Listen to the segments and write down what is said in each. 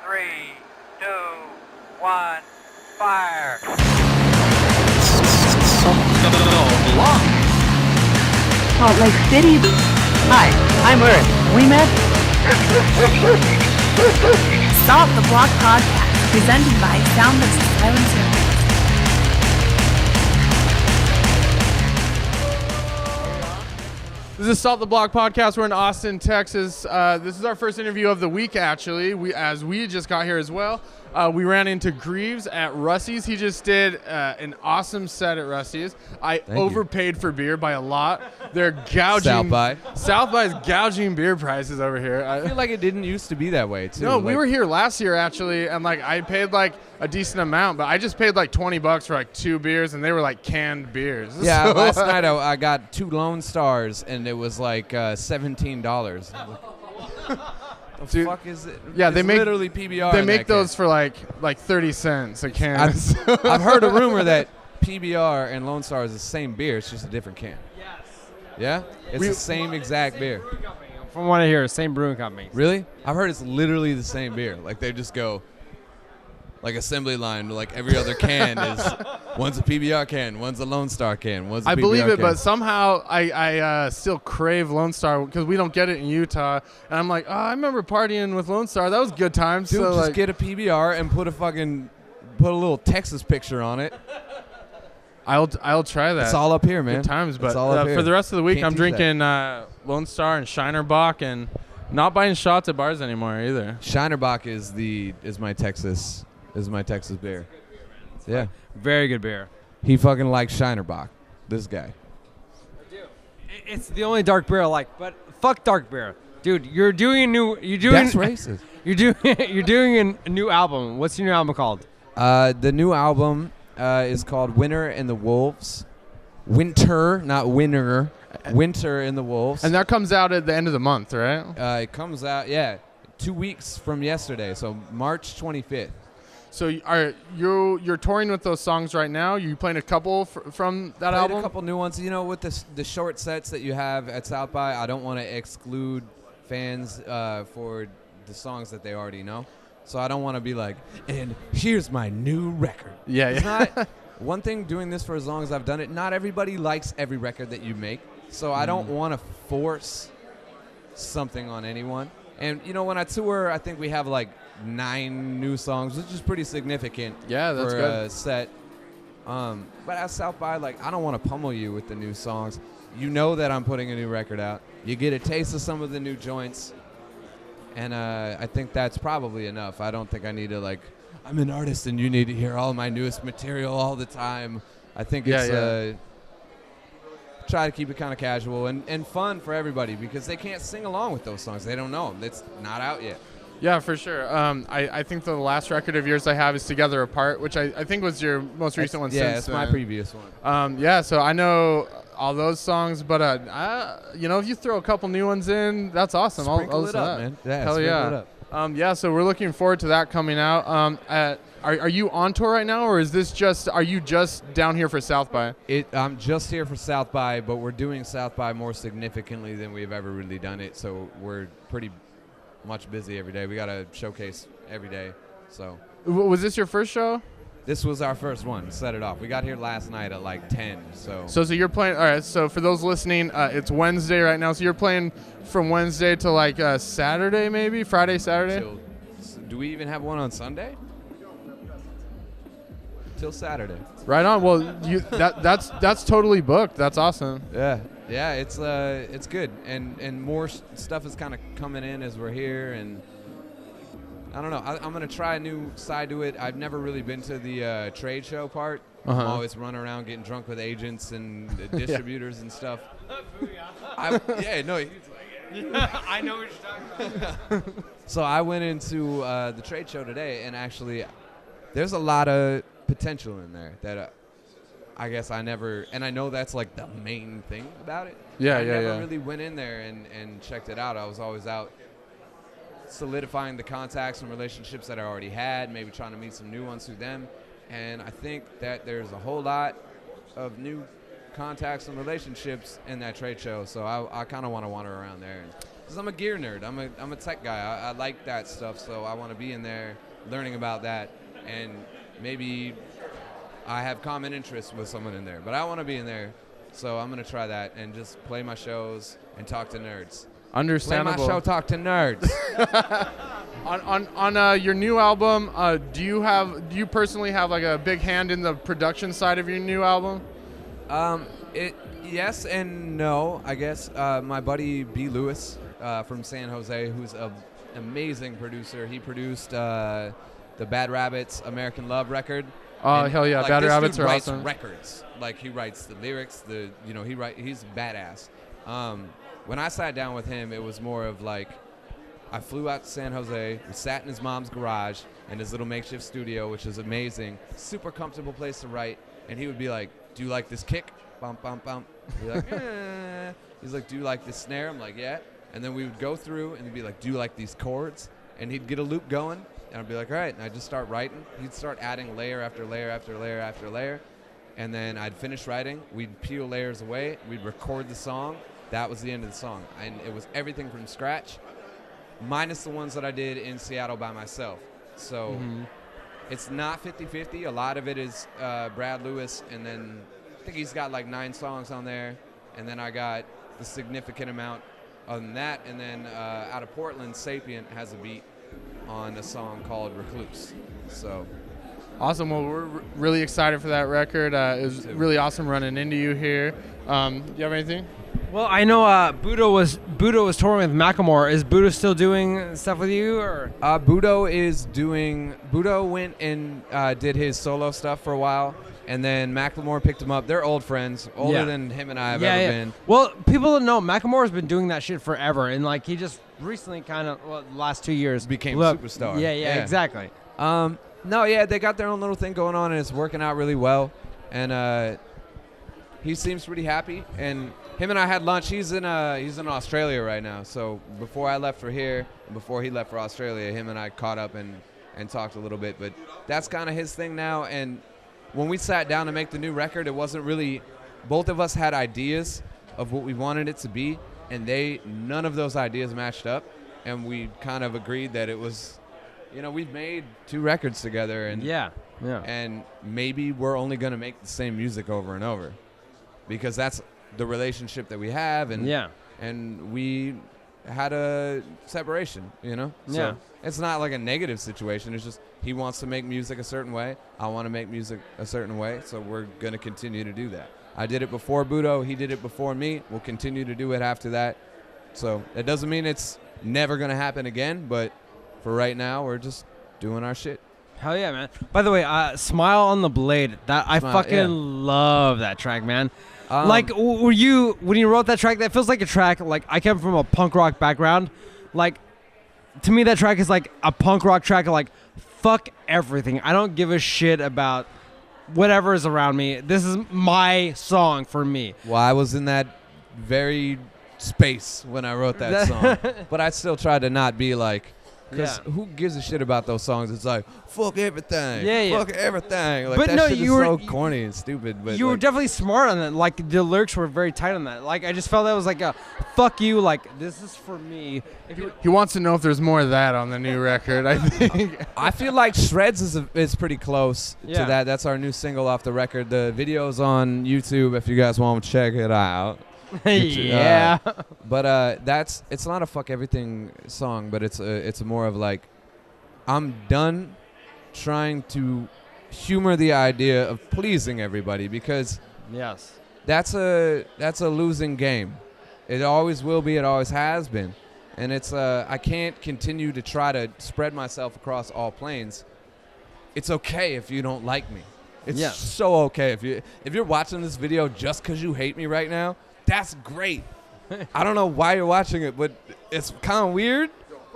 3, 2, 1, fire. Salt Lake City. Hi, I'm Earth. We met? Salt the Block Podcast, presented by Sound of Silencer. This is Salt the Block Podcast. We're in Austin, Texas. This is our first interview of the week, actually. We just got here as well. We ran into Grieves at Rusty's. He just did an awesome set at Rusty's. I overpaid for beer by a lot. They're gouging. South by is gouging beer prices over here. I feel like it didn't used to be that way, too. No, we were here last year, actually, and I paid a decent amount, but I just paid $20 for 2 beers, and they were canned beers. Yeah, So, last night I got 2 Lone Stars, and it was $17. The Dude, fuck is it? yeah, it's they make literally PBR. They make those for like 30 cents a can. I've heard a rumor that PBR and Lone Star is the same beer. It's just a different can. Yes. Yeah, it's the same exact beer. From what I hear, same brewing company. Really? I've heard it's literally the same beer. They just go assembly line. Every other can is one's a PBR can, one's a Lone Star can, one's a PBR can. I believe it, but somehow I still crave Lone Star because we don't get it in Utah. And I'm I remember partying with Lone Star. That was good times. Dude, so just get a PBR and put a little Texas picture on it. I'll try that. It's all up here, man. Good times, but all up here. for the rest of the week, Can't I'm drinking Lone Star and Shinerbach and not buying shots at bars anymore either. Shinerbach is my Texas beer. Yeah. Very good beer. He fucking likes Shinerbach. This guy. I do. It's the only dark beer I like, but fuck dark beer. Dude, That's racist. You're doing a new album. What's your new album called? The new album is called Winter and the Wolves. Winter, not winner. Winter and the Wolves. And that comes out at the end of the month, right? It comes out, 2 weeks from yesterday, so March 25th. So you're touring with those songs right now? You playing a couple from that Played album? a couple new ones. With the short sets that you have at South by, I don't want to exclude fans for the songs that they already know. So I don't want to be and here's my new record. Yeah. It's not one thing doing this for as long as I've done it. Not everybody likes every record that you make. So I don't want to force something on anyone. And, when I tour, I think we have 9 new songs, which is pretty significant that's for good. a set. But at South by, I don't want to pummel you with the new songs. You know that I'm putting a new record out. You get a taste of some of the new joints. And I think that's probably enough. I don't think I need to, I'm an artist and you need to hear all my newest material all the time. I think it's try to keep it kind of casual and fun for everybody because they can't sing along with those songs. They don't know them. It's not out yet. Yeah, for sure. I think the last record of yours I have is Together Apart, which I think was your most recent one. Yeah, since it's my previous one. So I know all those songs, but if you throw a couple new ones in, that's awesome. Sprinkle I'll it listen up, to that. man. Yeah, Hell sprinkle yeah. it up. So we're looking forward to that coming out. Are you on tour right now, or are you just down here for South by? I'm just here for South by, but we're doing South by more significantly than we've ever really done it. So we're pretty much busy every day. We got a showcase every day. So Was this your first show? this was our first one. Set it off. We got here last night at 10. So you're playing. All right. So for those listening, it's Wednesday right now. So you're playing from Wednesday to Saturday, maybe Friday, Saturday. Do we even have one on Sunday? Till Saturday. Right on. Well, that's totally booked. That's awesome. Yeah, it's good, and more stuff is kind of coming in as we're here, and I don't know. I'm gonna try a new side to it. I've never really been to the trade show part. I'm always running around getting drunk with agents and distributors and stuff. I know what you're talking about. So I went into the trade show today, and actually, there's a lot of potential in there that I guess I never, and I know that's the main thing about it. I never really went in there and checked it out. I was always out solidifying the contacts and relationships that I already had, maybe trying to meet some new ones through them. And I think that there's a whole lot of new contacts and relationships in that trade show. So I kind of want to wander around there and because I'm a gear nerd. I'm a tech guy. I like that stuff, so I want to be in there learning about that, and maybe I have common interests with someone in there, but I want to be in there, so I'm going to try that and just play my shows and talk to nerds. Understandable. Play my show, talk to nerds. On your new album, do you personally have like a big hand in the production side of your new album? Yes and no, I guess. My buddy B. Lewis from San Jose, who's an amazing producer. He produced the Bad Rabbits American Love record. Oh, hell yeah, like, Bad Rabbits dude are writes awesome. Records. Like, he writes the lyrics, he's badass. When I sat down with him, it was more of like, I flew out to San Jose, we sat in his mom's garage in his little makeshift studio, which is amazing, super comfortable place to write, and he would be like, do you like this kick? Bum, bum, bum. Be like, eh. He's like, do you like this snare? I'm like, yeah. And then we would go through and he'd be like, do you like these chords? And he'd get a loop going, and I'd be like, all right, and I'd just start writing. He'd start adding layer after layer after layer after layer, and then I'd finish writing, we'd peel layers away, we'd record the song. That was the end of the song, and it was everything from scratch, minus the ones that I did in Seattle by myself. So it's not 50-50. A lot of it is Brad Lewis, and then I think he's got like 9 songs on there, and then I got the significant amount on that, and then out of Portland, Sapient has a beat on a song called Recluse. So awesome. Well, we're really excited for that record. It was really awesome running into you here. Do you have anything? Well, I know Budo was touring with Macklemore. Is Budo still doing stuff with you, or? Budo went and did his solo stuff for a while, and then Macklemore picked him up. They're old friends, older than him and I have ever been. Well, people don't know Macklemore's been doing that shit forever, and like he just recently the last 2 years became a superstar. Yeah, exactly. They got their own little thing going on, and it's working out really well, and he seems pretty happy. And him and I had lunch. He's in Australia right now. So before I left for here, and before he left for Australia, him and I caught up and talked a little bit. But that's kind of his thing now. And when we sat down to make the new record, it wasn't really, both of us had ideas of what we wanted it to be, and none of those ideas matched up. And we kind of agreed that it was, we've made 2 records together, and and maybe we're only going to make the same music over and over, because that's the relationship that we have, and we had a separation, So it's not like a negative situation. It's just he wants to make music a certain way, I want to make music a certain way, so we're going to continue to do that. I did it before Budo, he did it before me, we'll continue to do it after that. So it doesn't mean it's never going to happen again, but for right now, we're just doing our shit. Hell yeah, man. By the way, Smile on the Blade, I fucking love that track, man. Like, when you wrote that track, that feels like a track, like, I come from a punk rock background. Like, to me, that track is like a punk rock track of, like, fuck everything. I don't give a shit about whatever is around me. This is my song for me. Well, I was in that very space when I wrote that song. But I still tried to not be like, because who gives a shit about those songs? It's like, fuck everything. Fuck everything. Like, but that no, shit is so corny and stupid. But you were definitely smart on that. Like, the lyrics were very tight on that. Like, I just felt that was like a, fuck you, like, this is for me. He wants to know if there's more of that on the new record, I think. I feel like Shreds is pretty close to that. That's our new single off the record. The video's on YouTube if you guys want to check it out. But it's not a fuck everything song, but it's more of like, I'm done trying to humor the idea of pleasing everybody, because that's a losing game. It always will be, it always has been, and it's I can't continue to try to spread myself across all planes. It's okay if you don't like me. It's so okay if you're watching this video just because you hate me right now. That's great. I don't know why you're watching it, but it's kind of weird,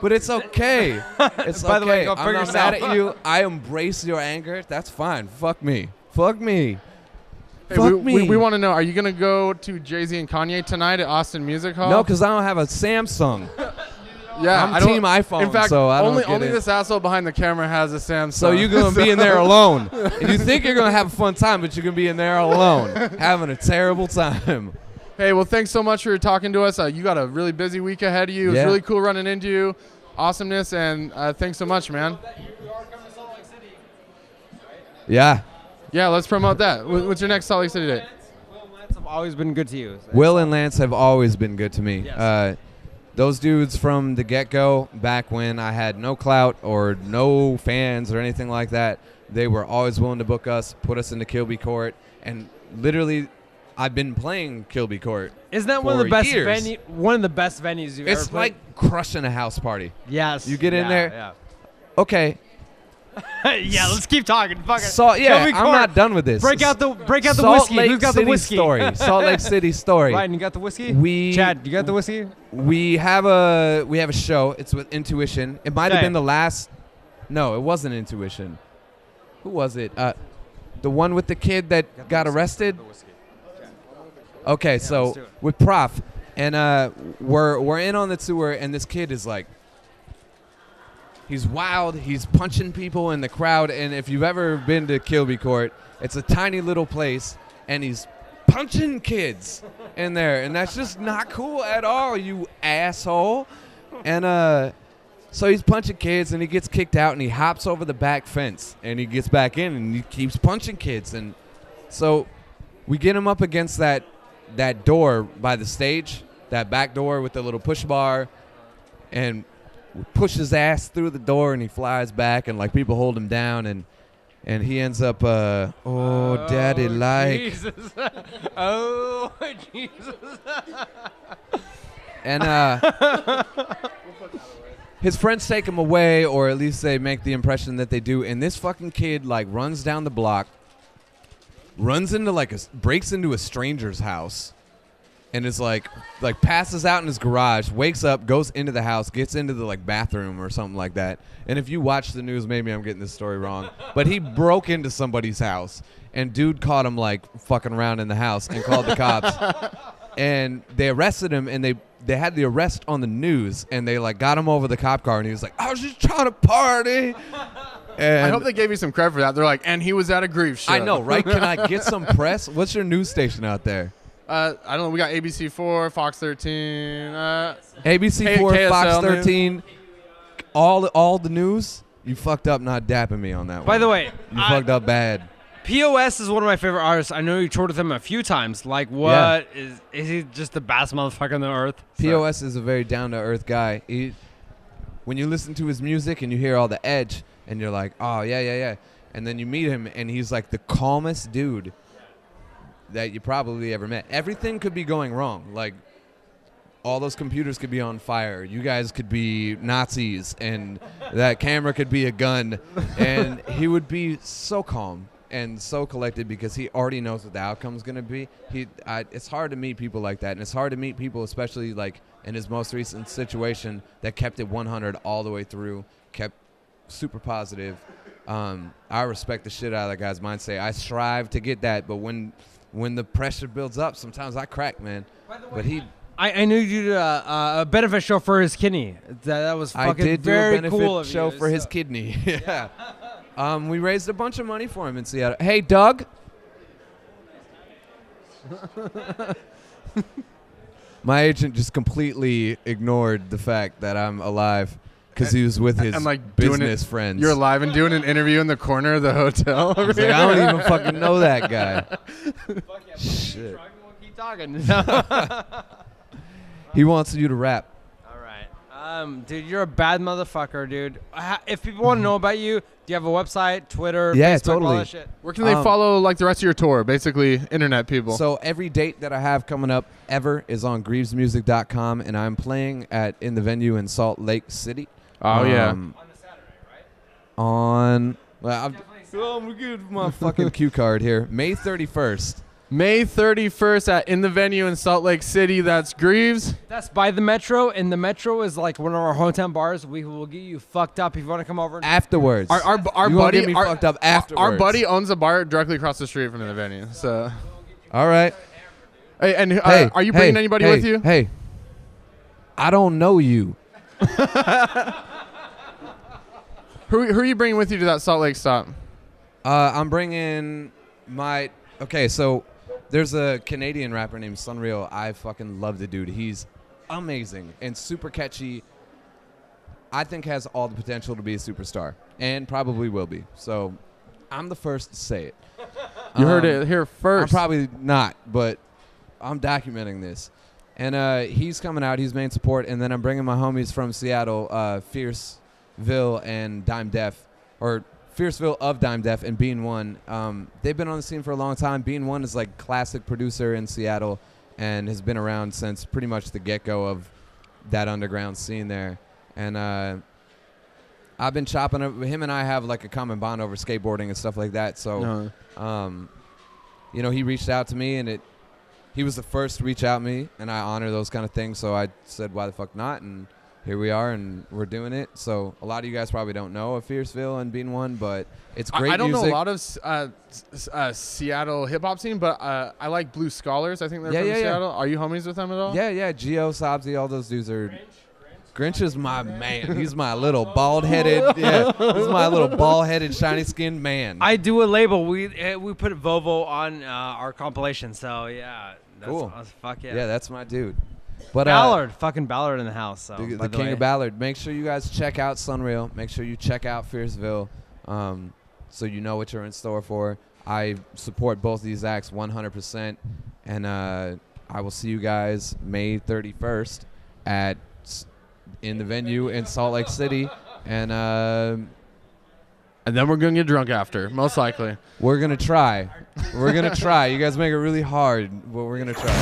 but it's okay. It's By the way, go I'm not mad at you. I embrace your anger. That's fine. Fuck me. Fuck me. Hey, Fuck me. We want to know, are you going to go to Jay-Z and Kanye tonight at Austin Music Hall? No, because I don't have a Samsung. Yeah, I'm Team iPhone, in fact, so I don't only get it. this asshole behind the camera has a Samsung. So you're going to be in there alone. And you think you're going to have a fun time, but you're going to be in there alone, having a terrible time. Hey, well, thanks so much for talking to us. You got a really busy week ahead of you. It was really cool running into you. Awesomeness, and thanks so much, man. Yeah. Yeah, let's promote that. What's your next Salt Lake City date? Will and Lance have always been good to you. Will and Lance have always been good to me. Yes. Those dudes from the get-go, back when I had no clout or no fans or anything like that, they were always willing to book us, put us into Kilby Court, and literally I've been playing Kilby Court. Isn't that one of the best years. one of the best venues you've ever It's played? like crushing a house party. Yes. You get in there. Yeah. Okay. Yeah, let's keep talking. Fuck it. Salt, yeah, Kilby I'm Court. not done with this. Break out the Salt whiskey. Lake Who's got City the whiskey? story. Salt Lake City story. Ryan, you got the whiskey? Chad, you got the whiskey? We have a show. It's with Intuition. It might have been the last. No, it wasn't Intuition. Who was it? The one with the kid that got arrested. Okay, Yeah, so let's do it. with Prof, and we're in on the tour, and this kid is like, he's wild. He's punching people in the crowd, and if you've ever been to Kilby Court, it's a tiny little place, and he's punching kids in there, and that's just not cool at all, you asshole. And so he's punching kids, and he gets kicked out, and he hops over the back fence, and he gets back in, and he keeps punching kids, and so we get him up against that door by the stage, that back door with the little push bar, and we push his ass through the door, and he flies back, and like people hold him down, and he ends up daddy like Jesus. Oh Jesus. and his friends take him away, or at least they make the impression that they do, and this fucking kid like runs down the block, runs into breaks into a stranger's house, and is like passes out in his garage, wakes up, goes into the house, gets into the bathroom or something like that. And if you watch the news, maybe I'm getting this story wrong, but he broke into somebody's house, and dude caught him fucking around in the house and called the cops. And they arrested him, and they had the arrest on the news, and they got him over the cop car, and he was like, I was just trying to party. And I hope they gave you some credit for that. They're like, and he was at a Grieves show. I know, right? Can I get some press? What's your news station out there? I don't know. We got ABC4, Fox 13. ABC4, Fox KSL 13, all the news. You fucked up not dapping me on that one. By the way, you fucked up bad. POS is one of my favorite artists. I know you toured with him a few times. Is he just the best motherfucker on the earth? POS is a very down-to-earth guy. When you listen to his music and you hear all the edge, and you're like, oh, yeah. And then you meet him, and he's like the calmest dude that you probably ever met. Everything could be going wrong. All those computers could be on fire. You guys could be Nazis, and that camera could be a gun. And he would be so calm and so collected because he already knows what the outcome's going to be. It's hard to meet people like that, and it's hard to meet people, especially in his most recent situation, that kept it 100 all the way through, kept super positive. I respect the shit out of that guy's mindset. I strive to get that, but when the pressure builds up, sometimes I crack, man. But I knew you did a benefit show for his kidney. That was fucking I did do very a benefit cool of show you. for his kidney. Yeah. We raised a bunch of money for him in Seattle. Hey, Doug. My agent just completely ignored the fact that I'm alive because he was with his business friends. You're alive and doing an interview in the corner of the hotel. I don't even fucking know that guy. Shit. Keep talking. He wants you to rap. All right. Dude, you're a bad motherfucker, dude. If people want to know about you, do you have a website, Twitter, Yeah, Facebook, totally. all that shit? Where can they follow the rest of your tour? Basically, internet people. So every date that I have coming up ever is on grievesmusic.com, and I'm playing in the venue in Salt Lake City. Oh, yeah. On a Saturday, right? I'm good. My fucking cue card here. May 31st. May 31st in the venue in Salt Lake City. That's Grieves. That's by the Metro, and the Metro is one of our hometown bars. We will get you fucked up if you want to come over. Afterwards. Our You gonna buddy get me fucked up afterwards. Our buddy owns a bar directly across the street from the venue. So, All right. hey, and are you bringing anybody with you? Hey, I don't know you. Who are you bringing with you to that Salt Lake stop? I'm bringing my... Okay, so There's a Canadian rapper named Sunreal. I fucking love the dude. He's amazing and super catchy. I think has all the potential to be a superstar and probably will be. So I'm the first to say it. You heard it here first. I'm probably not, but I'm documenting this. And he's coming out. He's main support. And then I'm bringing my homies from Seattle, Fierceville and Dime Def, or Fierceville of Dime Def and Bean One. They've been on the scene for a long time. Bean One is like classic producer in Seattle and has been around since pretty much the get-go of that underground scene there. And I've been chopping up. Him and I have like a common bond over skateboarding and stuff like that. So, you know, he reached out to me, and he was the first to reach out to me, and I honor those kind of things. So I said, why the fuck not? And here we are, and we're doing it. So a lot of you guys probably don't know of Fierceville and Bean One, but it's great music. I don't know a lot of Seattle hip-hop scene, but I like Blue Scholars. I think they're from Seattle. Are you homies with them at all? Yeah. Gio, Sabzi, all those dudes are... Grinch is my man. He's my little bald-headed, he's my little bald-headed, shiny-skinned man. I do a label. We put Vovo on our compilation. So yeah, that's cool. Fuck yeah. Yeah, that's my dude. But Ballard, fucking Ballard in the house. So the king of Ballard. Make sure you guys check out Sunreal. Make sure you check out Fierceville, so you know what you're in store for. I support both these acts 100%, and I will see you guys May 31st in the venue in Salt Lake City, and then we're gonna get drunk after, most likely. We're gonna try. We're gonna try. You guys make it really hard, but we're gonna try.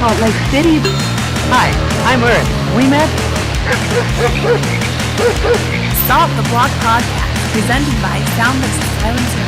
Salt Lake City. Hi, I'm Earth. We met. Stop the Block Podcast, presented by Sound of Silencer.